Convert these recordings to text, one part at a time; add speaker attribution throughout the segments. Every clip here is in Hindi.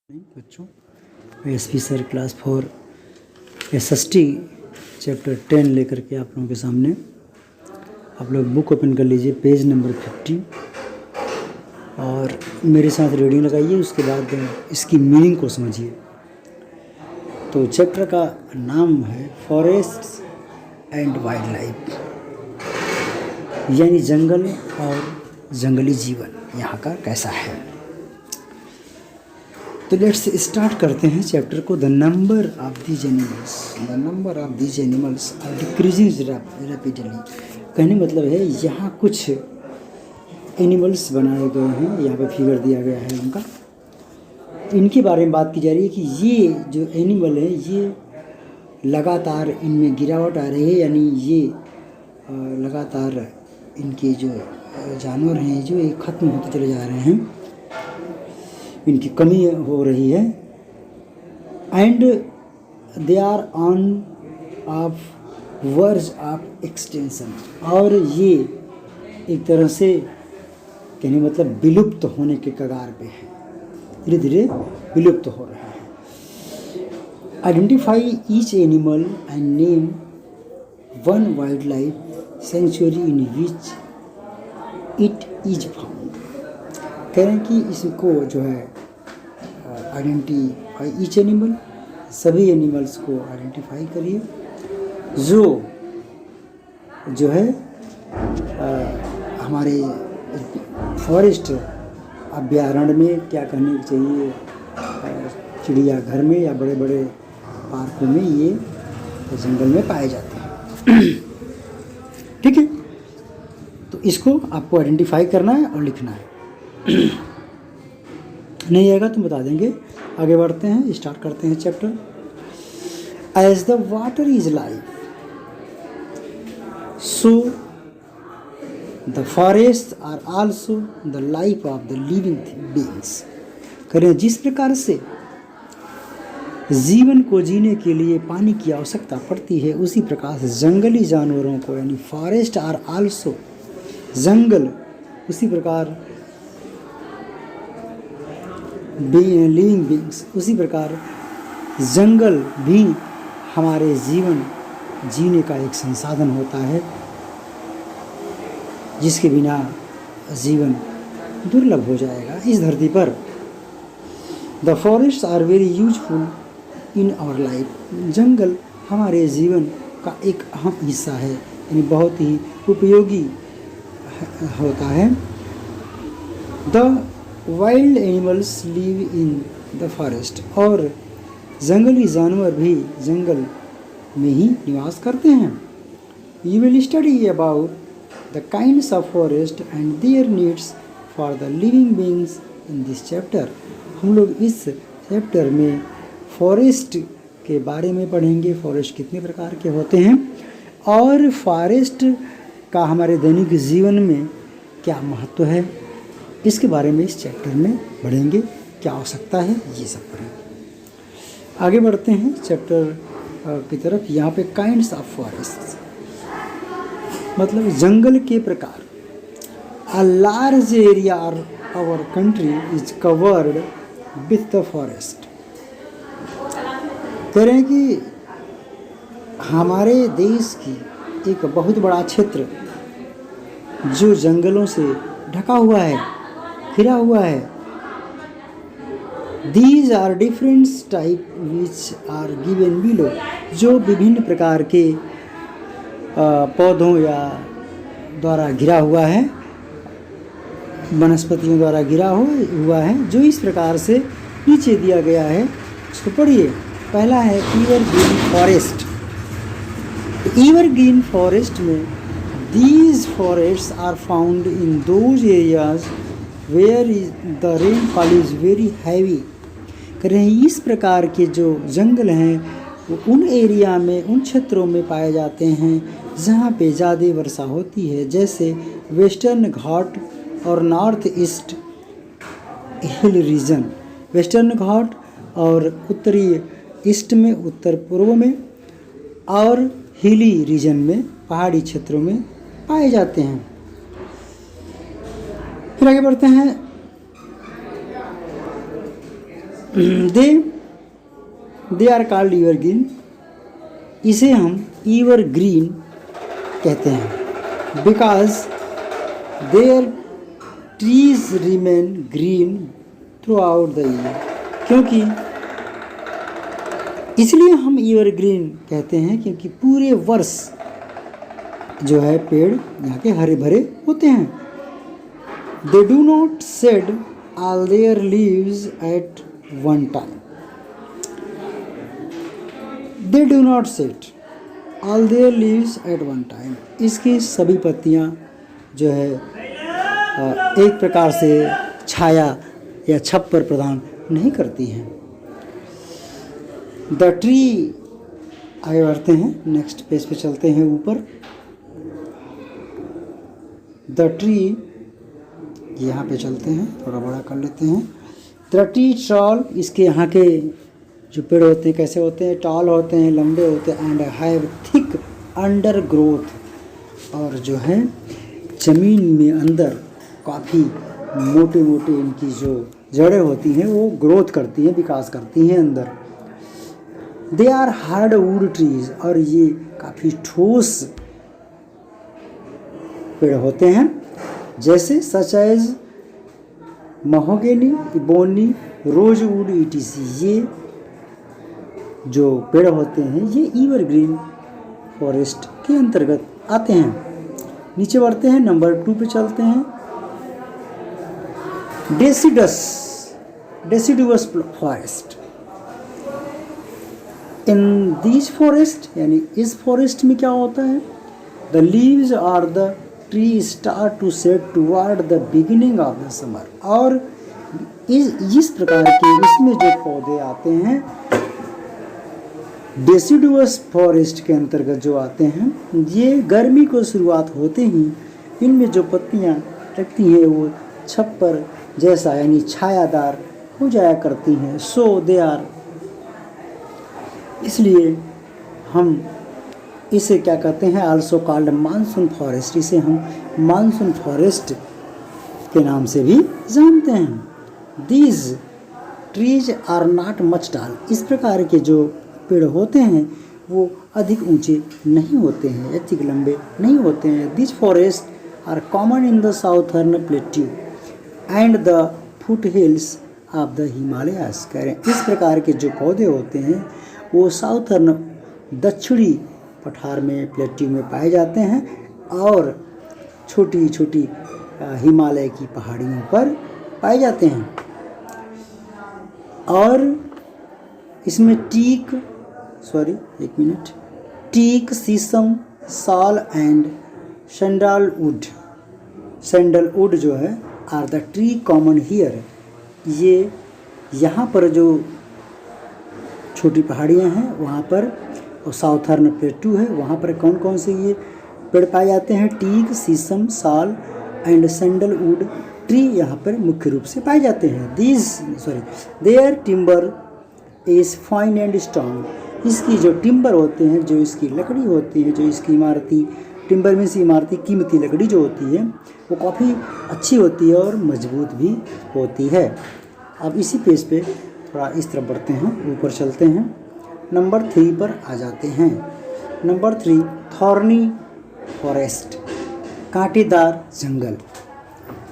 Speaker 1: बच्चों, SP sir class 4 SST chapter 10 लेकर के आप लोगों के सामने। आप लोग बुक ओपन कर लीजिए, पेज नंबर 50 और मेरे साथ रीडिंग लगाइए। उसके बाद इसकी मीनिंग को समझिए। तो चैप्टर का नाम है फॉरेस्ट्स एंड वाइल्ड लाइफ, यानी जंगल और जंगली जीवन यहाँ का कैसा है। तो लेट्स स्टार्ट करते हैं चैप्टर को। The number of these animals are decreasing rapidly. कहने मतलब है यहाँ कुछ एनिमल्स बनाए गए हैं, यहाँ पे फिगर दिया गया है उनका। इनके बारे में बात की जा रही है कि ये जो एनिमल है ये लगातार इनमें गिरावट आ रही है, यानी ये लगातार इनके जो जानवर हैं जो ये ख़त्म होते चले जा रहे हैं, इनकी कमी हो रही है। And they are on of verge of extension, और ये एक तरह से कहने मतलब विलुप्त होने के कगार पे है, धीरे धीरे विलुप्त हो रहा है। Identify each animal and name one wild life sanctuary in which it is found. कह रहे हैं कि इसको जो है आइडेंटिफाई ईच एनिमल, सभी एनिमल्स को आइडेंटिफाई करिए जो है हमारे फॉरेस्ट अभ्यारण्य में, क्या कहने चाहिए, चिड़ियाघर में या बड़े बड़े पार्कों में ये जंगल में पाए जाते हैं। ठीक है, तो इसको आपको आइडेंटिफाई करना है और लिखना है। नहीं आएगा तो बता देंगे। आगे बढ़ते हैं, स्टार्ट करते हैं chapter. As the water is life so the forest are also the life of the living beings. करें जिस प्रकार से जीवन को जीने के लिए पानी की आवश्यकता पड़ती है, उसी प्रकार से जंगली जानवरों को, यानी फॉरेस्ट आर आल्सो, जंगल उसी प्रकार लिविंग बीइंग्स, उसी प्रकार जंगल भी हमारे जीवन जीने का एक संसाधन होता है, जिसके बिना जीवन दुर्लभ हो जाएगा इस धरती पर। The forest are very useful in our life. जंगल हमारे जीवन का एक अहम हिस्सा है, यानी बहुत ही उपयोगी होता है। The wild animals live in the forest, और जंगली जानवर भी जंगल में ही निवास करते हैं। You will study about the kinds of forest and there needs for the living beings in this chapter. हम लोग इस चैप्टर में फॉरेस्ट के बारे में पढ़ेंगे, फॉरेस्ट कितने प्रकार के होते हैं और फॉरेस्ट का हमारे दैनिक जीवन में क्या महत्व है, इसके बारे में इस चैप्टर में पढ़ेंगे। क्या आवश्यकता है ये सब पढ़ेंगे। आगे बढ़ते हैं चैप्टर की तरफ। यहाँ पे काइंड्स ऑफ फॉरेस्ट मतलब जंगल के प्रकार। A large area our country is covered with the forest. कह रहे हैं कि हमारे देश की एक बहुत बड़ा क्षेत्र जो जंगलों से ढका हुआ है, घिरा हुआ है। These are different type which are given below। जो विभिन्न प्रकार के पौधों या द्वारा घिरा हुआ है, वनस्पतियों द्वारा घिरा हुआ है, जो इस प्रकार से नीचे दिया गया है। इसको पढ़िए। पहला है एवरग्रीन फॉरेस्ट। एवरग्रीन फॉरेस्ट में these forests are found in those areas where the rainfall is very heavy। कह रहे हैं इस प्रकार के जो जंगल हैं वो उन एरिया में, उन क्षेत्रों में पाए जाते हैं जहाँ पे ज़्यादा वर्षा होती है, जैसे वेस्टर्न घाट और नॉर्थ ईस्ट हिल रीजन। वेस्टर्न घाट और उत्तरी ईस्ट में, उत्तर पूर्व में, और हिली रीजन में, पहाड़ी क्षेत्रों में पाए जाते हैं। फिर आगे बढ़ते हैं। दे आर कॉल्ड एवरग्रीन, इसे हम एवरग्रीन कहते हैं, because their trees remain green throughout the year, क्योंकि इसलिए हम एवरग्रीन कहते हैं क्योंकि पूरे वर्ष जो है पेड़ यहाँ के हरे भरे होते हैं। They do not shed all their leaves at one time, they do not shed all their leaves at one time, इसकी सभी पत्तियाँ जो है एक प्रकार से छाया या छप्पर प्रदान नहीं करती हैं। द ट्री, आगे बढ़ते हैं, नेक्स्ट पेज पे चलते हैं ऊपर। द ट्री, यहाँ पे चलते हैं, थोड़ा बड़ा कर लेते हैं। द ट्री टॉल, इसके यहाँ के जो पेड़ होते हैं कैसे होते हैं, टॉल होते हैं, लंबे होते हैं, and have thick under growth, और जो है ज़मीन में अंदर काफ़ी मोटे मोटे इनकी जो जड़ें होती हैं वो ग्रोथ करती हैं, विकास करती हैं अंदर। They are hardwood trees, और ये काफ़ी ठोस पेड़ होते हैं, जैसे such as mahogany, ebony, rosewood etc, ये जो पेड़ होते हैं ये एवरग्रीन फॉरेस्ट के अंतर्गत आते हैं। नीचे बढ़ते हैं, नंबर 2 पे चलते हैं। Deciduous forest, in this forest, यानी इस फॉरेस्ट में क्या होता है, the leaves are the tree start to set toward the beginning of the summer, और इस प्रकार के इसमें जो पौधे आते हैं डेसिडुअस फॉरेस्ट के अंतर्गत जो आते हैं, ये गर्मी को शुरुआत होते ही इनमें जो पत्तियां लगती हैं वो छप्पर जैसा यानी छायादार हो जाया करती हैं। सो दे आर, इसलिए हम इसे क्या कहते हैं, आल्सो कॉल्ड मानसून फॉरेस्ट, इसे हम मानसून फॉरेस्ट के नाम से भी जानते हैं। These trees are not much tall, इस प्रकार के जो पेड़ होते हैं वो अधिक ऊंचे नहीं होते हैं, अधिक लंबे नहीं होते हैं। This forest are common in the southern plateau and the foothills of the Himalayas, कह रहे हैं इस प्रकार के जो पौधे होते हैं वो साउथर्न दक्षिणी पठार में प्लेट्यू में पाए जाते हैं और छोटी छोटी हिमालय की पहाड़ियों पर पाए जाते हैं। और इसमें टीक, शीशम, साल एंड सैंडलवुड जो है are the tree common here, ये यहाँ पर जो छोटी पहाड़ियाँ हैं वहाँ पर, और साउथर्न प्लेट्यू है वहाँ पर कौन कौन से ये पेड़ पाए जाते हैं, टीक, शीशम, साल एंड सैंडलवुड ट्री यहाँ पर मुख्य रूप से पाए जाते हैं। Their timber is fine and strong, इसकी जो टिम्बर होते हैं, जो इसकी लकड़ी होती है, जो इसकी इमारती, टिम्बर में से इमारती कीमती लकड़ी जो होती है वो काफ़ी अच्छी होती है और मजबूत भी होती है। अब इसी पेज पे थोड़ा इस तरफ बढ़ते हैं, ऊपर चलते हैं, नंबर 3 पर आ जाते हैं। नंबर 3, थॉर्नी फॉरेस्ट, कांटेदार जंगल।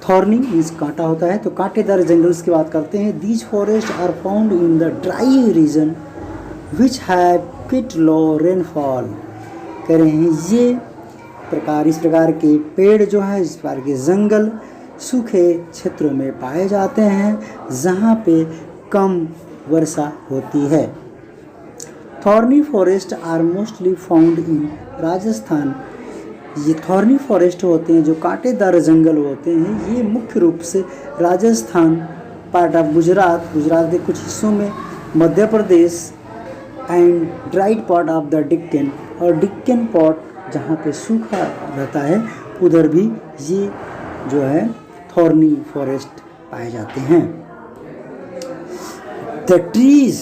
Speaker 1: थॉर्नी मीन्स कांटा होता है, तो कांटेदार जंगल की बात करते हैं। These forest are found in the dry region which have quite low rainfall, कह रहे हैं ये इस प्रकार के पेड़ जो हैं, इस प्रकार के जंगल सूखे क्षेत्रों में पाए जाते हैं जहाँ पे कम वर्षा होती है। Thorny forest are mostly found in Rajasthan, ये थॉर्नी फॉरेस्ट होते हैं जो कांटेदार जंगल होते हैं, ये मुख्य रूप से राजस्थान, पार्ट ऑफ गुजरात के कुछ हिस्सों में, Madhya Pradesh and dried part of the Deccan, और डिक्कन पार्ट जहाँ पे सूखा रहता है उधर भी ये जो है थॉर्नी फॉरेस्ट पाए जाते हैं। The trees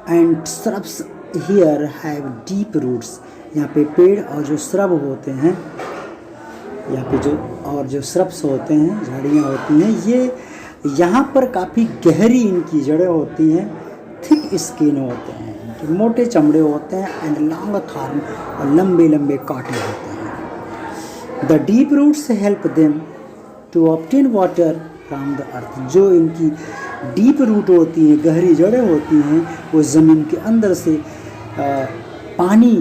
Speaker 1: and shrubs here have deep roots, यहाँ पे पेड़ और जो श्रब होते हैं, यहाँ पे जो श्रब्स होते हैं, झाड़ियाँ होती हैं, ये यहाँ पर काफ़ी गहरी इनकी जड़ें होती हैं, थिक स्किन होते हैं, इनके मोटे चमड़े होते हैं, एंड लॉन्ग थॉर्न, और लंबे लंबे कांटे होते हैं। The deep roots help them to obtain water from the earth. जो इनकी डीप रूट होती हैं, गहरी जड़ें होती हैं, वो ज़मीन के अंदर से पानी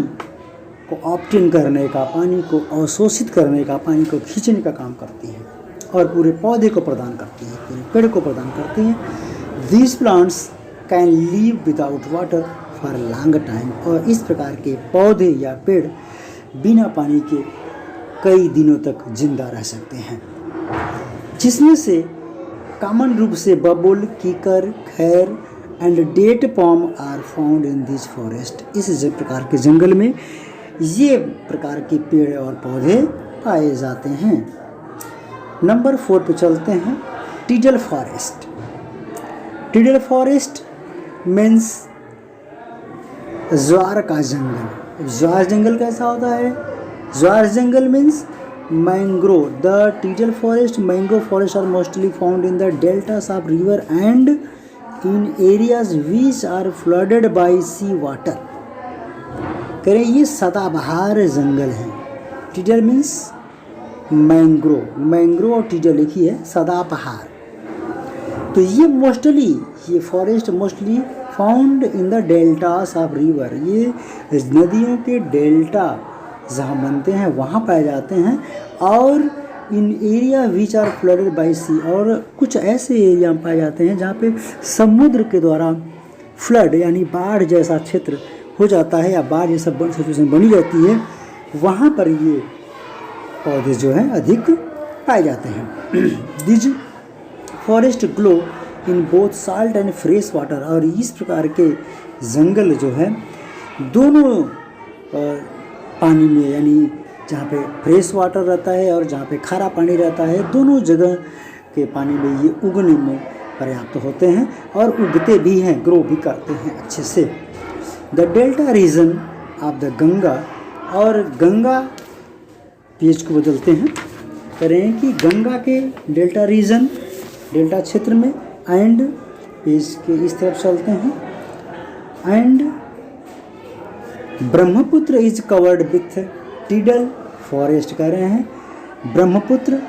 Speaker 1: को ऑब्टेन करने का, पानी को अवशोषित करने का, पानी को खींचने का काम करती हैं और पूरे पौधे को प्रदान करती हैं, पूरे पेड़ को प्रदान करती हैं। These plants can leave without water for long time. और इस प्रकार के पौधे या पेड़ बिना पानी के कई दिनों तक जिंदा रह सकते हैं, जिसमें से कॉमन रूप से babul, kikar, khair and date palm are found in this forest. इस प्रकार के जंगल में ये प्रकार के पेड़ और पौधे पाए जाते हैं। नंबर 4 पे चलते हैं, tidal forest. Tidal forest means ज्वार का जंगल। ज्वार जंगल कैसा होता है? ज्वार जंगल means mangrove. The tidal forest, mangrove forest are mostly found in the deltas of river and in areas which are flooded by sea water. करें ये सदाबहार जंगल है। टीडल मीन्स मैंग्रोव, मैंग्रोव और टीडल लिखी है सदाबहार। तो ये मोस्टली, ये forest mostly found in the deltas of river. ये नदियों के डेल्टा जहाँ बनते हैं वहाँ पाए जाते हैं, और in area which are flooded by sea, और कुछ ऐसे एरिया पाए जाते हैं जहाँ पे समुद्र के द्वारा फ्लड यानी बाढ़ जैसा क्षेत्र हो जाता है या बाढ़ जैसा सिचुएशन बनी जाती है, वहाँ पर ये पौधे जो हैं अधिक पाए जाते हैं। These forest glow in both salt and fresh water. और इस प्रकार के जंगल जो है दोनों पानी में, यानी जहाँ पे फ्रेश वाटर रहता है और जहाँ पे खारा पानी रहता है, दोनों जगह के पानी में ये उगने में पर्याप्त होते हैं और उगते भी हैं, ग्रो भी करते हैं अच्छे से। The delta region of the Ganga, और गंगा पेज को बदलते हैं, करें कि गंगा के डेल्टा रीजन, डेल्टा क्षेत्र में, एंड पेज के इस तरफ चलते हैं, and Brahmaputra is covered with tidal forest. कह रहे हैं ब्रह्मपुत्र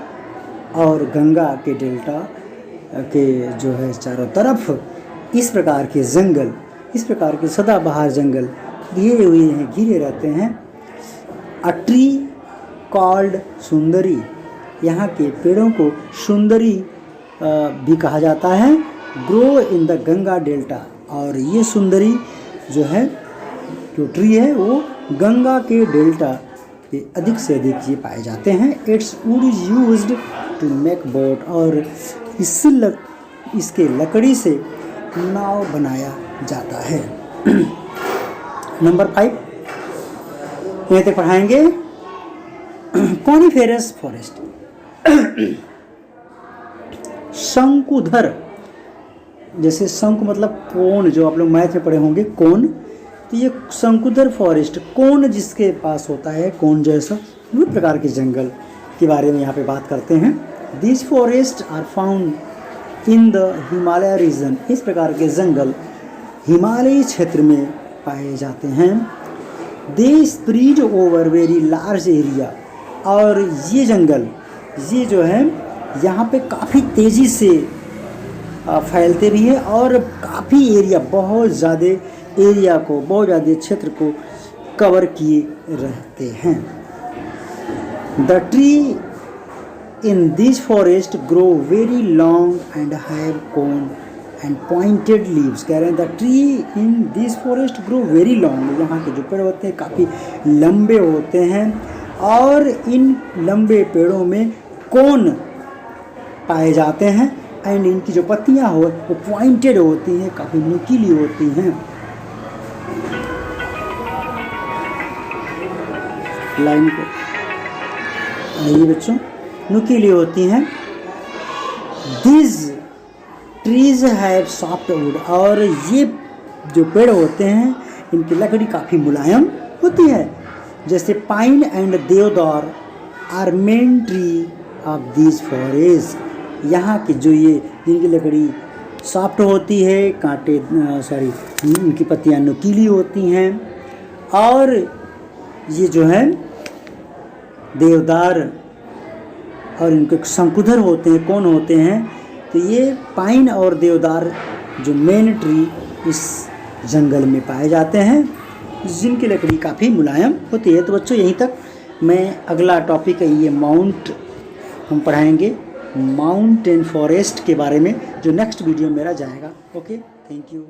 Speaker 1: और गंगा के डेल्टा के जो है चारों तरफ इस प्रकार के जंगल, इस प्रकार के सदाबहार जंगल घिरे हुए हैं, घिरे रहते हैं। अ ट्री कॉल्ड सुंदरी, यहाँ के पेड़ों को सुंदरी भी कहा जाता है, grow in the Ganga delta. और ये सुंदरी जो है, जो ट्री है, वो गंगा के डेल्टा पे अधिक से अधिक ये पाए जाते हैं। Its wood is used to make boat, और इसके लकड़ी से नाव बनाया जाता है। नंबर 5 यहाँ तक पढ़ाएंगे। कॉनिफेरस फॉरेस्ट, शंकुधर, जैसे शंकु मतलब कोन, जो आप लोग मैथ में पढ़े होंगे कोन, तो ये शंकुधर फॉरेस्ट, कोन जिसके पास होता है, कोन जैसा, वो प्रकार के जंगल के बारे में यहाँ पे बात करते हैं। This forest are found in the Himalaya region. इस प्रकार के जंगल हिमालयी क्षेत्र में पाए जाते हैं। They spread over very large area, और ये जंगल, ये जो है यहाँ पे काफ़ी तेज़ी से फैलते भी हैं और काफ़ी एरिया, बहुत ज़्यादा एरिया को, बहुत ज़्यादा क्षेत्र को कवर किए रहते हैं। The tree in this forest grow very long and have cone and pointed leaves. कह रहे हैं the tree in this forest grow very long, यहाँ के जो पेड़ होते हैं काफ़ी लंबे होते हैं, और इन लंबे पेड़ों में कोन पाए जाते हैं, एंड इनकी जो पत्तियाँ हो वो पॉइंटेड होती हैं, काफ़ी नुकीली होती हैं। लाइन को आइए बच्चों, नुकीली होती हैं। This trees have soft wood, और ये जो पेड़ होते हैं इनकी लकड़ी काफ़ी मुलायम होती है। जैसे pine and deodar are main tree of this forest. यहाँ की जो ये जिनकी लकड़ी सॉफ्ट होती है, कांटे इनकी पत्तियाँ नुकीली होती हैं, और ये जो है देवदार और इनके शंकुधर होते हैं, कौन होते हैं, तो ये पाइन और देवदार जो मेन ट्री इस जंगल में पाए जाते हैं, जिनकी लकड़ी काफ़ी मुलायम होती है। तो बच्चों यहीं तक, मैं अगला टॉपिक है ये हम पढ़ाएंगे माउंटेन फॉरेस्ट के बारे में, जो नेक्स्ट वीडियो मेरा जाएगा। Okay, thank you.